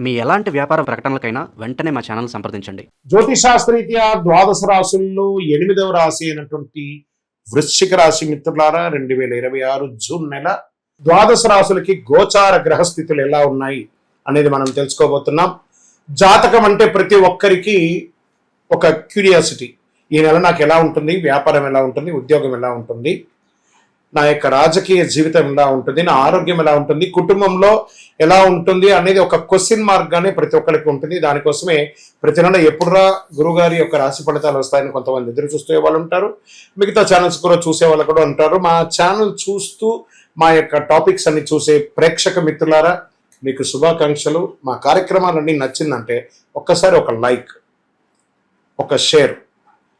మీ ఎలాంటి వ్యాపార ప్రకటనలకైనా వెంటనే మా ఛానల్ సంప్రదించండి. జ్యోతిశాస్త్రరీత్యా ద్వాదశ రాశుల్లో 8వ రాశి అయినటువంటి వృశ్చిక రాశి మిత్రులారా, 2026 జూన్ నెల ద్వాదశ రాశులకి గోచార గ్రహస్థితులు ఎలా ఉన్నాయి అనేది మనం తెలుసుకోబోతున్నాం. జాతకం అంటే ప్రతి ఒక్కరికి ఒక క్యూరియాసిటీ. ఈ నెల నాకు ఎలా ఉంటుంది, వ్యాపారం ఎలా ఉంటుంది, ఉద్యోగం ఎలా ఉంటుంది, నా యొక్క రాజకీయ జీవితం ఎలా ఉంటుంది, నా ఆరోగ్యం ఎలా ఉంటుంది, కుటుంబంలో ఎలా ఉంటుంది అనేది ఒక క్వశ్చన్ మార్క్ గానే ప్రతి ఒక్కరికి ఉంటుంది. దానికోసమే ప్రతి నెల ఎప్పుడురా గురుగారి యొక్క రాశి ఫలితాలు వస్తాయని కొంతమంది ఎదురు చూసే వాళ్ళు ఉంటారు. మిగతా ఛానల్స్ కూడా చూసే వాళ్ళు కూడా ఉంటారు. మా ఛానల్ చూస్తూ మా యొక్క టాపిక్స్ అన్ని చూసే ప్రేక్షక మిత్రులారా, మీకు శుభాకాంక్షలు. మా కార్యక్రమాలన్నీ నచ్చిందంటే ఒక్కసారి ఒక లైక్, ఒక షేర్,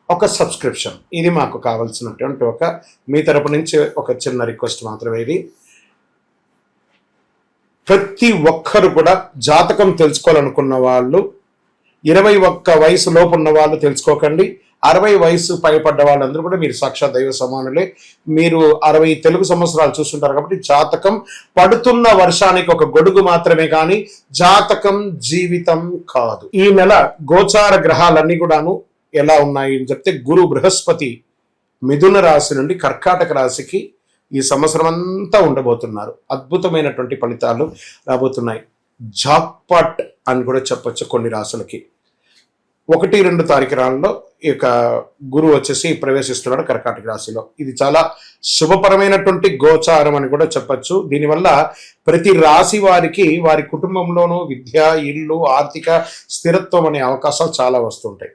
ఒక సబ్స్క్రిప్షన్, ఇది మాకు కావాల్సినటువంటి ఒక మీ తరపు నుంచి ఒక చిన్న రిక్వెస్ట్ మాత్రమే. ఇది ప్రతి ఒక్కరు కూడా జాతకం తెలుసుకోవాలనుకున్న వాళ్ళు 21 వయసు లోపు ఉన్న వాళ్ళు తెలుసుకోకండి. 60 వయసు పైపడ్డ వాళ్ళందరూ కూడా మీరు సాక్షాత్ దైవ సమానులే. మీరు 60 తెలుగు సంవత్సరాలు చూస్తుంటారు కాబట్టి జాతకం పడుతున్న వర్షానికి ఒక గొడుగు మాత్రమే, కానీ జాతకం జీవితం కాదు. ఈ నెల గోచార గ్రహాలన్నీ కూడాను ఎలా ఉన్నాయి అని చెప్తే, గురు బృహస్పతి మిథున రాశి నుండి కర్కాటక రాశికి ఈ సంవత్సరం అంతా ఉండబోతున్నారు. అద్భుతమైనటువంటి ఫలితాలు రాబోతున్నాయి. జాక్పాట్ అని కూడా చెప్పొచ్చు కొన్ని రాశులకి. 1-2 తారీఖులలో ఈ యొక్క గురువు వచ్చేసి ప్రవేశిస్తున్నాడు కర్కాటక రాశిలో. ఇది చాలా శుభపరమైనటువంటి గోచారం అని కూడా చెప్పచ్చు. దీనివల్ల ప్రతి రాశి వారికి వారి కుటుంబంలోనూ విద్య, ఇల్లు, ఆర్థిక స్థిరత్వం అనే అవకాశాలు చాలా వస్తుంటాయి.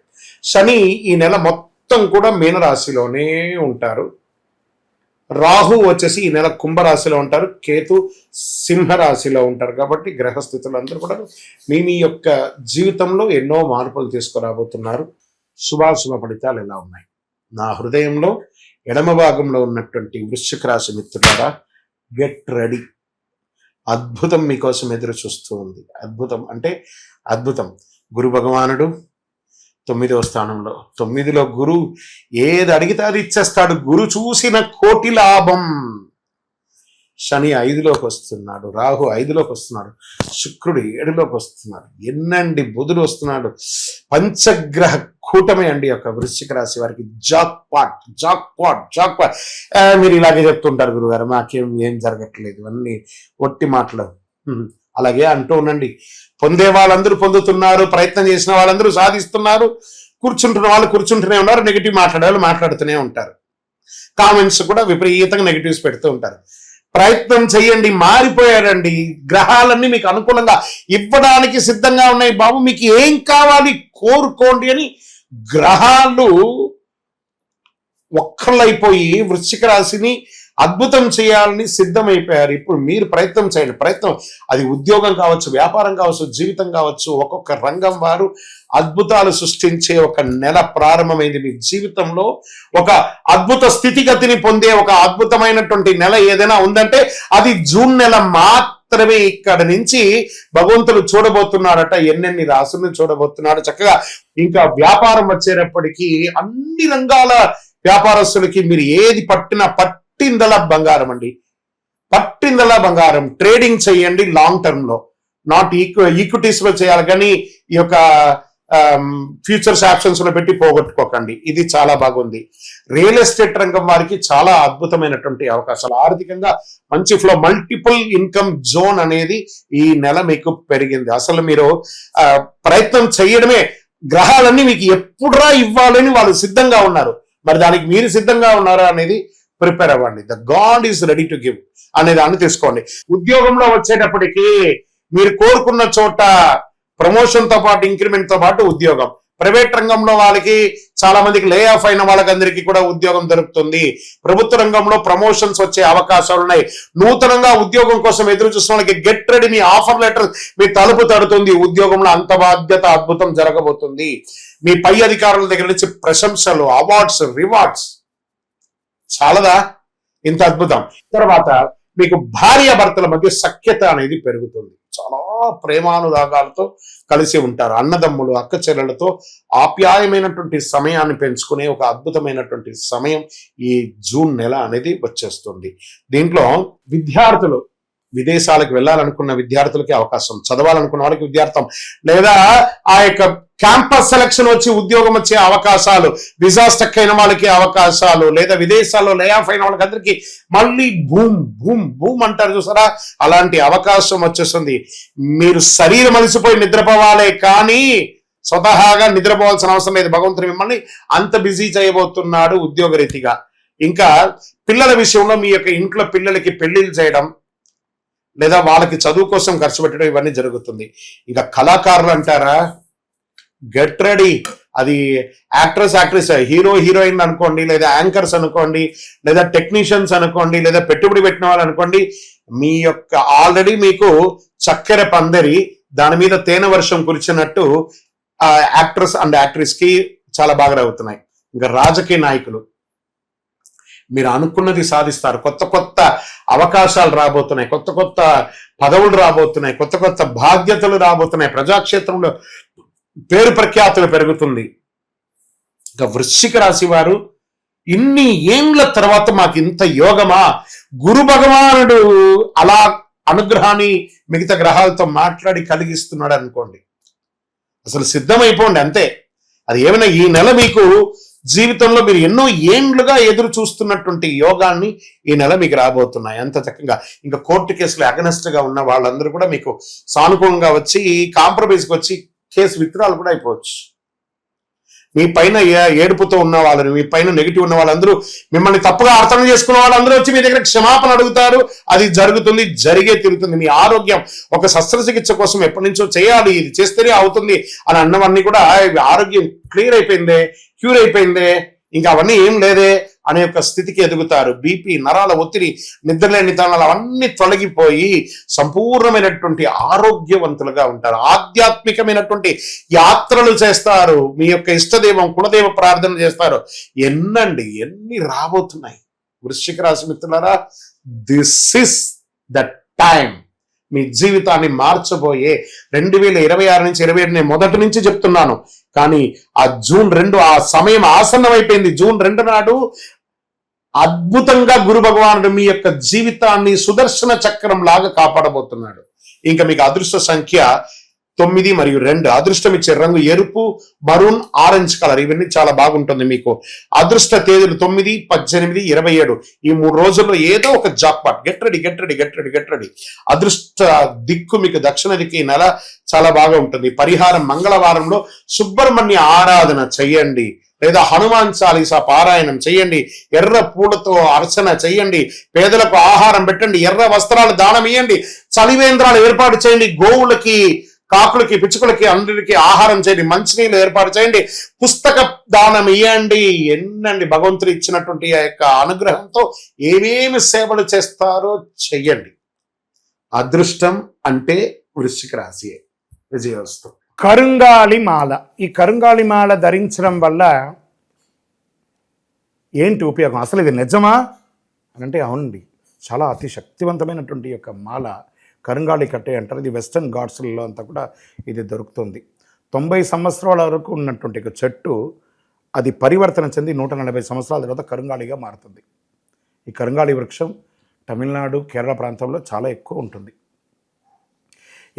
శని ఈ నెల మొత్తం కూడా మీనరాశిలోనే ఉంటారు. రాహు వచ్చేసి ఈ నెల కుంభరాశిలో ఉంటారు. కేతు సింహరాశిలో ఉంటారు. కాబట్టి గ్రహస్థితులు అందరూ కూడా మీ యొక్క జీవితంలో ఎన్నో మార్పులు తీసుకురాబోతున్నారు. శుభాశుభ ఫలితాలు ఎలా ఉన్నాయి? నా హృదయంలో ఎడమ భాగంలో ఉన్నటువంటి వృశ్చిక రాశి మిత్రులారా, గెట్ రెడీ. అద్భుతం మీకోసం ఎదురు చూస్తూ ఉంది. అద్భుతం అంటే అద్భుతం. గురు భగవానుడు 9వ స్థానంలో, 9లో గురు ఏది అడిగితే అది ఇచ్చేస్తాడు. గురు చూసిన కోటి లాభం. శని 5లోకి వస్తున్నాడు, రాహు 5లోకి వస్తున్నాడు, శుక్రుడు 7లోకి వస్తున్నాడు, ఎన్నండి బుధుడు వస్తున్నాడు. పంచగ్రహ కూటమి అండి యొక్క వృశ్చిక రాశి వారికి. Jackpot jackpot jackpot. మీరు ఇలాగే చెప్తుంటారు గురుగారు, ఏం జరగట్లేదు, ఇవన్నీ ఒట్టి మాటలు. అలాగే అంటూ ఉండండి. పొందే వాళ్ళందరూ పొందుతున్నారు, ప్రయత్నం చేసిన వాళ్ళందరూ సాధిస్తున్నారు, కూర్చుంటున్న వాళ్ళు కూర్చుంటూనే ఉన్నారు, నెగిటివ్ మాట్లాడే వాళ్ళు మాట్లాడుతూనే ఉంటారు, కామెంట్స్ కూడా విపరీతంగా నెగిటివ్స్ పెడుతూ ఉంటారు. ప్రయత్నం చేయండి. మారిపోయారండి. గ్రహాలన్నీ మీకు అనుకూలంగా ఇవ్వడానికి సిద్ధంగా ఉన్నాయి. బాబు మీకు ఏం కావాలి కోరుకోండి అని గ్రహాలు ఒక్కళ్ళైపోయి వృశ్చిక రాశిని అద్భుతం చేయాలని సిద్ధమైపోయారు. ఇప్పుడు మీరు ప్రయత్నం చేయండి. ప్రయత్నం అది ఉద్యోగం కావచ్చు, వ్యాపారం కావచ్చు, జీవితం కావచ్చు. ఒక్కొక్క రంగం వారు అద్భుతాలు సృష్టించే ఒక నెల ప్రారంభమైంది. మీ జీవితంలో ఒక అద్భుత స్థితిగతిని పొందే ఒక అద్భుతమైనటువంటి నెల ఏదైనా ఉందంటే అది జూన్ నెల మాత్రమే. ఇక్కడ నుంచి భగవంతుడు చూడబోతున్నాడట, ఎన్నెన్ని రాసులను చూడబోతున్నాడు. చక్కగా ఇంకా వ్యాపారం వచ్చేటప్పటికీ అన్ని రంగాల వ్యాపారస్తులకి మీరు ఏది పట్టిందలా బంగారం అండి. పట్టిందలా బంగారం. ట్రేడింగ్ చేయండి లాంగ్ టర్మ్ లో, నాట్ ఈక్విటీస్ లో చేయాలి, కానీ ఈ యొక్క ఫ్యూచర్స్ ఆప్షన్స్ లో పెట్టి పోగొట్టుకోకండి. ఇది చాలా బాగుంది. రియల్ ఎస్టేట్ రంగం వారికి చాలా అద్భుతమైనటువంటి అవకాశాలు. ఆర్థికంగా మంచి ఫ్లో, మల్టిపుల్ ఇన్కమ్ జోన్ అనేది ఈ నెల మీకు పెరిగింది. అసలు మీరు ప్రయత్నం చేయడమే. గ్రహాలన్నీ మీకు ఎప్పుడురా ఇవ్వాలని వాళ్ళు సిద్ధంగా ఉన్నారు. మరి దానికి మీరు సిద్ధంగా ఉన్నారా అనేది ప్రిపేర్ అవ్వండి. The God is ready to give అనే దాన్ని తీసుకోండి. ఉద్యోగంలో వచ్చేటప్పటికి మీరు కోరుకున్న చోట ప్రమోషన్ తో పాటు, ఇంక్రిమెంట్ తో పాటు ఉద్యోగం. ప్రైవేట్ రంగంలో వాళ్ళకి చాలా మందికి లే ఆఫ్ అయిన వాళ్ళకందరికీ కూడా ఉద్యోగం దొరుకుతుంది. ప్రభుత్వ రంగంలో ప్రమోషన్స్ వచ్చే అవకాశాలు ఉన్నాయి. నూతనంగా ఉద్యోగం కోసం ఎదురు చూసిన వాళ్ళకి గెట్ రెడీ. మీ ఆఫర్ లెటర్ మీ తలుపు తడుతుంది. ఉద్యోగంలో అంత బాధ్యత అద్భుతం జరగబోతుంది. మీ పై అధికారుల దగ్గర నుంచి ప్రశంసలు, అవార్డ్స్, రివార్డ్స్. చాలదా ఇంత అద్భుతం? తర్వాత మీకు భార్యాభర్తల మధ్య సఖ్యత అనేది పెరుగుతుంది. చాలా ప్రేమానురాగాలతో కలిసి ఉంటారు. అన్నదమ్ములు, అక్క చెల్లెలతో ఆప్యాయమైనటువంటి సమయాన్ని పెంచుకునే ఒక అద్భుతమైనటువంటి సమయం ఈ జూన్ నెల అనేది వచ్చేస్తుంది. దీంట్లో విద్యార్థులు విదేశాలకు వెళ్ళాలనుకున్న విద్యార్థులకి అవకాశం, చదవాలనుకున్న వాళ్ళకి విద్యార్థం, లేదా ఆ యొక్క క్యాంపస్ సెలక్షన్ వచ్చి ఉద్యోగం వచ్చే అవకాశాలు, విజా స్టక్ అయిన వాళ్ళకి అవకాశాలు, లేదా విదేశాల్లో లే ఆఫ్ అయిన వాళ్ళకి అందరికీ మళ్ళీ భూమ్ భూమ్ భూమ్ అంటారు చూసారా, అలాంటి అవకాశం వచ్చేస్తుంది. మీరు శరీరం అలసిపోయి నిద్రపోవాలే కానీ స్వతహాగా నిద్రపోవాల్సిన అవసరం లేదు. భగవంతుడు మిమ్మల్ని అంత బిజీ చేయబోతున్నాడు ఉద్యోగరీతిగా. ఇంకా పిల్లల విషయంలో మీ యొక్క ఇంట్లో పిల్లలకి పెళ్లిళ్ళు చేయడం, లేదా వాళ్ళకి చదువు కోసం ఖర్చు పెట్టడం, ఇవన్నీ జరుగుతుంది. ఇంకా కళాకారులు అంటారా, గెట్ రెడీ. అది యాక్ట్రెస్, హీరో హీరోయిన్ అనుకోండి, లేదా యాంకర్స్ అనుకోండి, లేదా టెక్నీషియన్స్ అనుకోండి, లేదా పెట్టుబడి పెట్టిన వాళ్ళు అనుకోండి, మీ యొక్క ఆల్రెడీ మీకు చక్కెర పందరి దాని మీద తేనె వర్షం కురిచినట్టు యాక్ట్రెస్ అండ్ యాక్ట్రెస్ కి చాలా బాగా అవుతున్నాయి. ఇంకా రాజకీయ నాయకులు, మీరు అనుకున్నది సాధిస్తారు. కొత్త కొత్త అవకాశాలు రాబోతున్నాయి, కొత్త కొత్త పదవులు రాబోతున్నాయి, కొత్త కొత్త బాధ్యతలు రాబోతున్నాయి, ప్రజాక్షేత్రంలో పేరు ప్రఖ్యాతులు పెరుగుతుంది. ఇంకా వృశ్చిక రాశి వారు, ఇన్ని ఏండ్ల తర్వాత మాకు ఇంత యోగమా, గురు భగవానుడు అలా అనుగ్రహాన్ని మిగతా గ్రహాలతో మాట్లాడి కలిగిస్తున్నాడు అనుకోండి, అసలు సిద్ధమైపోండి అంతే. అది ఏమైనా ఈ నెల మీకు జీవితంలో మీరు ఎన్నో ఏండ్లుగా ఎదురు చూస్తున్నటువంటి యోగాన్ని ఈ నెల మీకు రాబోతున్నాయి. అంత చక్కగా ఇంకా కోర్టు కేసులు అగనెస్ట్ గా ఉన్న వాళ్ళందరూ కూడా మీకు సానుకూలంగా వచ్చి కాంప్రమైజ్కి వచ్చి కేసు విత్డ్రాల్ కూడా అయిపోవచ్చు. మీ పైన ఏడుపుతో ఉన్న వాళ్ళని, మీ పైన నెగిటివ్ ఉన్న వాళ్ళందరూ, మిమ్మల్ని తప్పుగా అర్థం చేసుకున్న వాళ్ళందరూ వచ్చి మీ దగ్గర క్షమాపణ అడుగుతారు. అది జరుగుతుంది, జరిగే తిరుగుతుంది. మీ ఆరోగ్యం ఒక శస్త్రచికిత్స కోసం ఎప్పటి నుంచో చేయాలి, ఇది చేస్తేనే అవుతుంది అని అన్నవన్నీ కూడా ఆరోగ్యం క్లియర్ అయిపోయిందే, క్యూర్ అయిపోయిందే, ఇంకా అవన్నీ ఏం లేదే అనే యొక్క స్థితికి ఎదుగుతారు. బీపీ, నరాల ఒత్తిడి, నిద్రలేని తనాలు అవన్నీ తొలగిపోయి సంపూర్ణమైనటువంటి ఆరోగ్యవంతులుగా ఉంటారు. ఆధ్యాత్మికమైనటువంటి యాత్రలు చేస్తారు. మీ యొక్క ఇష్టదైవం కులదైవ ప్రార్థన చేస్తారు. ఎన్ని రాబోతున్నాయి వృశ్చిక రాశి మిత్రులారా. This is the time. మీ జీవితాన్ని మార్చబోయే 2026 నుంచి 27 నేను మొదటి నుంచి చెప్తున్నాను, కానీ ఆ జూన్ 2 ఆ సమయం ఆసన్నమైపోయింది. జూన్ 2 నాడు అద్భుతంగా గురు భగవానుడు మీ యొక్క జీవితాన్ని సుదర్శన చక్రం లాగా కాపాడబోతున్నాడు. ఇంకా మీకు అదృష్ట సంఖ్య 9 మరియు 2. అదృష్టం ఇచ్చే రంగు ఎరుపు, మరూన్, ఆరెంజ్ కలర్. ఇవన్నీ చాలా బాగుంటుంది మీకు. అదృష్ట తేదీలు 9, 18, 27. ఈ 3 రోజుల్లో ఏదో ఒక జాక్పాట్. Get ready. అదృష్ట దిక్కు మీకు దక్షిణ దిక్కు. ఈ నెల చాలా బాగా ఉంటుంది. పరిహారం, మంగళవారంలో సుబ్రహ్మణ్య ఆరాధన చెయ్యండి, లేదా హనుమాన్ చాలీసా పారాయణం చేయండి, ఎర్ర పూలతో అర్చన చేయండి, పేదలకు ఆహారం పెట్టండి, ఎర్ర వస్త్రాలు దానం ఇవ్వండి, చలివేంద్రాలు ఏర్పాటు చేయండి, గోవులకి, కాకులకి, పిచ్చుకలకి అందరికీ ఆహారం చేయండి, మంచినీళ్ళు ఏర్పాటు చేయండి, పుస్తక దానం ఇవ్వండి. ఎన్నండి భగవంతుడు ఇచ్చినటువంటి ఆ యొక్క అనుగ్రహంతో ఏమేమి సేవలు చేస్తారో చెయ్యండి. అదృష్టం అంటే వృశ్చిక రాశి. విజయోస్తు. కరుంగాలి మాల. ఈ కరుంగాలి మాల ధరించడం వల్ల ఏంటి ఉపయోగం? అసలు ఇది నిజమా అని అంటే అవునండి, చాలా అతి శక్తివంతమైనటువంటి యొక్క మాల కరుంగాలి కట్టే అంటారు. ఇది వెస్టర్న్ ఘాట్స్లలో అంతా కూడా ఇది దొరుకుతుంది. 90 సంవత్సరాల వరకు ఉన్నటువంటి ఒక చెట్టు అది పరివర్తన చెంది 140 సంవత్సరాల తర్వాత కరుంగాలిగా మారుతుంది. ఈ కరుంగాలి వృక్షం తమిళనాడు, కేరళ ప్రాంతంలో చాలా ఎక్కువ ఉంటుంది.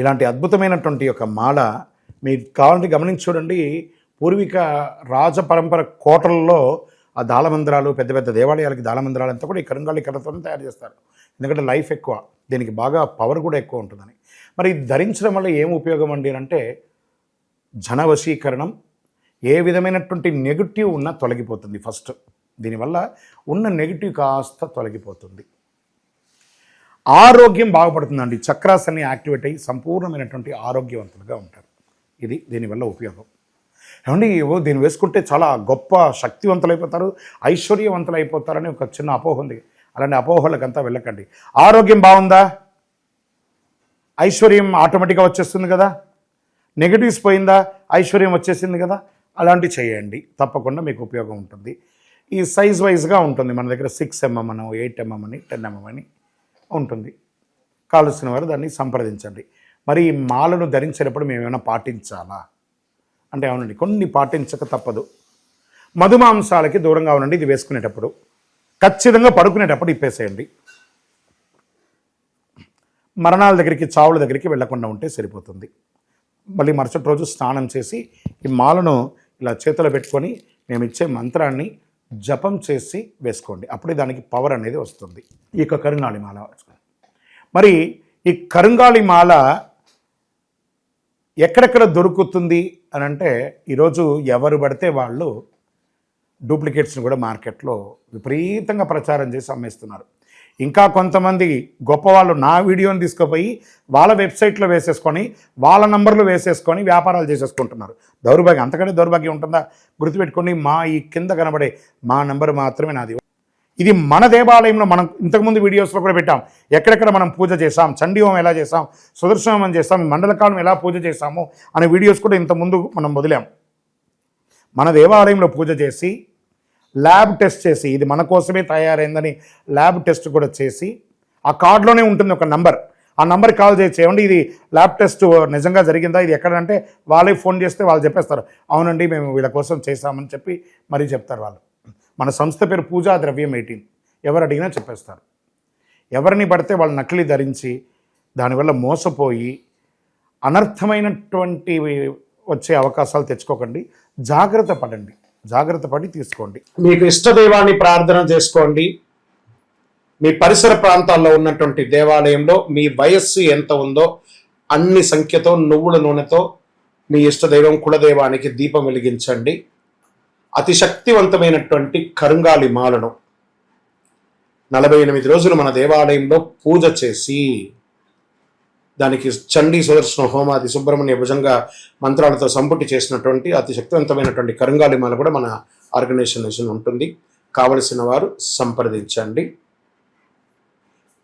ఇలాంటి అద్భుతమైనటువంటి యొక్క మాల మీకు కావాలంటే గమనించి చూడండి. పూర్వీక రాజపరంపర కోటలలో ఆ దాళమందిరాలు, పెద్ద పెద్ద దేవాలయాలకి దాళమందిరాలు అంతా కూడా ఈ కరుంగాలి కర్రతో తయారు చేస్తారు. ఎందుకంటే లైఫ్ ఎక్కువ, దీనికి బాగా పవర్ కూడా ఎక్కువ ఉంటుందని. మరి ఇది ధరించడం వల్ల ఏం ఉపయోగం అండి అంటే జన వశీకరణం, ఏ విధమైనటువంటి నెగిటివ్ ఉన్నా తొలగిపోతుంది. ఫస్ట్ దీనివల్ల ఉన్న నెగిటివ్ కాస్త తొలగిపోతుంది. ఆరోగ్యం బాగుపడుతుందండి. చక్రాస్ అన్ని యాక్టివేట్ అయ్యి సంపూర్ణమైనటువంటి ఆరోగ్యవంతులుగా ఉంటారు. ఇది దీనివల్ల ఉపయోగం. ఏమండి దీన్ని వేసుకుంటే చాలా గొప్ప శక్తివంతులు అయిపోతారు, ఐశ్వర్యవంతులు అయిపోతారని ఒక చిన్న అపోహ ఉంది. అలాంటి అపోహలకంతా వెళ్ళకండి. ఆరోగ్యం బాగుందా, ఐశ్వర్యం ఆటోమేటిక్గా వచ్చేస్తుంది కదా. నెగిటివ్స్ పోయిందా, ఐశ్వర్యం వచ్చేసింది కదా. అలాంటివి చేయండి, తప్పకుండా మీకు ఉపయోగం ఉంటుంది. ఈ సైజ్ వైజ్గా ఉంటుంది. మన దగ్గర 6mm అని, 8mm అని, 10mm అని ఉంటుంది. కావలసిన వారు దాన్ని సంప్రదించండి. మరి ఈ మాలను ధరించేటప్పుడు మేము ఏమైనా పాటించాలా అంటే అవునండి, కొన్ని పాటించక తప్పదు. మధుమాంసాలకి దూరంగా ఉండండి. ఇది వేసుకునేటప్పుడు ఖచ్చితంగా పడుకునేటప్పుడు ఇప్పేసేయండి. మరణాల దగ్గరికి, చావుల దగ్గరికి వెళ్లకుండా ఉంటే సరిపోతుంది. మళ్ళీ మరుసటి రోజు స్నానం చేసి ఈ మాలను ఇలా చేతిలో పెట్టుకొని మేము ఇచ్చే మంత్రాన్ని జపం చేసి వేసుకోండి. అప్పుడే దానికి పవర్ అనేది వస్తుంది. ఈ యొక్క కరుంగాళి మాల. మరి ఈ కరుంగాళి మాల ఎక్కడెక్కడ దొరుకుతుంది అని అంటే, ఈరోజు ఎవరు పడితే వాళ్ళు డూప్లికేట్స్ని కూడా మార్కెట్లో విపరీతంగా ప్రచారం చేసి అమ్మేస్తున్నారు. ఇంకా కొంతమంది గొప్పవాళ్ళు నా వీడియోని తీసుకుపోయి వాళ్ళ వెబ్సైట్లో వేసేసుకొని వాళ్ళ నంబర్లు వేసేసుకొని వ్యాపారాలు చేసేసుకుంటున్నారు. దౌర్భాగ్యం, అంతకంటే దౌర్భాగ్యం ఉంటుందా? గుర్తుపెట్టుకోండి, మా ఈ కింద కనబడే మా నంబర్ మాత్రమే నాది. ఇది మన దేవాలయంలో మనం ఇంతకుముందు వీడియోస్లో కూడా పెట్టాం. ఎక్కడెక్కడ మనం పూజ చేసాం, చండీ హోమం ఎలా చేసాం, సుదర్శన హోమం చేసాం, మండలకాలం ఎలా పూజ చేసాము అనే వీడియోస్ కూడా ఇంతకుముందు మనం వదిలాం. మన దేవాలయంలో పూజ చేసి ల్యాబ్ టెస్ట్ చేసి ఇది మన కోసమే తయారైందని ల్యాబ్ టెస్ట్ కూడా చేసి ఆ కార్డులోనే ఉంటుంది ఒక నంబర్. ఆ నంబర్కి కాల్ చేసి ఏమండి ఇది ల్యాబ్ టెస్ట్ నిజంగా జరిగిందా, ఇది ఎక్కడంటే వాళ్ళే ఫోన్ చేస్తే వాళ్ళు చెప్పేస్తారు, అవునండి మేము వీళ్ళ కోసం చేశామని చెప్పి మరీ చెప్తారు వాళ్ళు. మన సంస్థ పేరు పూజా ద్రవ్యం 18. ఎవరు అడిగినా చెప్పేస్తారు. ఎవరిని పడితే వాళ్ళు నకిలీ ధరించి దానివల్ల మోసపోయి అనర్థమైనటువంటి వచ్చే అవకాశాలు తెచ్చుకోకండి. జాగ్రత్త పడండి, జాగ్రత్త పడి తీసుకోండి. మీకు ఇష్టదైవాన్ని ప్రార్థన చేసుకోండి. మీ పరిసర ప్రాంతాల్లో ఉన్నటువంటి దేవాలయంలో మీ వయస్సు ఎంత ఉందో అన్ని సంఖ్యతో నువ్వుల నూనెతో మీ ఇష్టదైవం కులదైవానికి దీపం వెలిగించండి. అతి శక్తివంతమైనటువంటి కరుంగాళి మాలను 48 రోజులు మన దేవాలయంలో పూజ చేసి దానికి చండీ సుదర్శన హోమాది సుబ్రహ్మణ్య భుజంగా మంత్రాలతో సంపుటి చేసినటువంటి అతి శక్తివంతమైనటువంటి కరుంగాళి మాల కూడా మన ఆర్గనైజేషన్ ఉంటుంది. కావలసిన వారు సంప్రదించండి.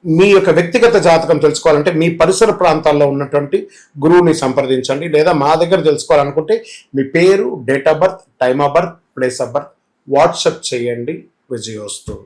మీ యొక్క వ్యక్తిగత జాతకం తెలుసుకోవాలంటే మీ పరిసర ప్రాంతాల్లో ఉన్నటువంటి గురువుని సంప్రదించండి. లేదా మా దగ్గర తెలుసుకోవాలనుకుంటే మీ పేరు, date of birth, time of birth, place of birth WhatsApp చేయండి. విజయోస్తు.